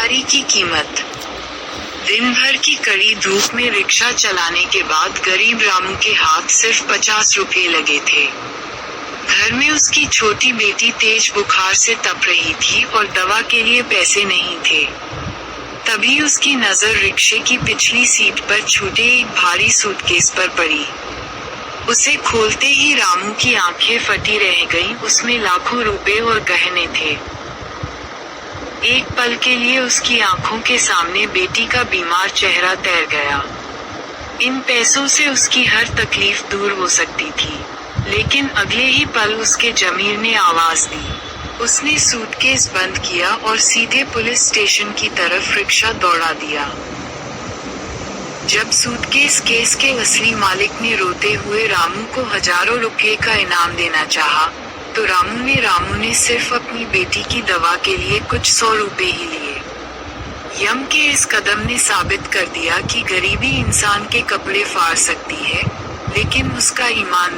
ईमानदारी की कीमत। दिन भर की कड़ी धूप में रिक्शा चलाने के बाद गरीब रामू के हाथ सिर्फ 50 रुपए लगे थे। घर में उसकी छोटी बेटी तेज बुखार से तप रही थी और दवा के लिए पैसे नहीं थे। तभी उसकी नजर रिक्शे की पिछली सीट पर छूटे एक भारी सूटकेस पर पड़ी। उसे खोलते ही रामू की आंखें फटी रह गईं। उसमें लाखों रुपए और गहने थे। एक पल के लिए उसकी आंखों के सामने बेटी का बीमार चेहरा तैर गया। इन पैसों से उसकी हर तकलीफ दूर हो सकती थी, लेकिन अगले ही पल उसके ज़मीर ने आवाज दी। उसने सूटकेस बंद किया और सीधे पुलिस स्टेशन की तरफ रिक्शा दौड़ा दिया। जब सूटकेस केस के असली मालिक ने रोते हुए रामू को हजारों रुपए का इनाम देना चाहा, तो रामू ने सिर्फ अपनी बेटी की दवा के लिए कुछ 100 रुपए ही लिए। यम के इस कदम ने साबित कर दिया कि गरीबी इंसान के कपड़े फाड़ सकती है, लेकिन उसका ईमान नहीं।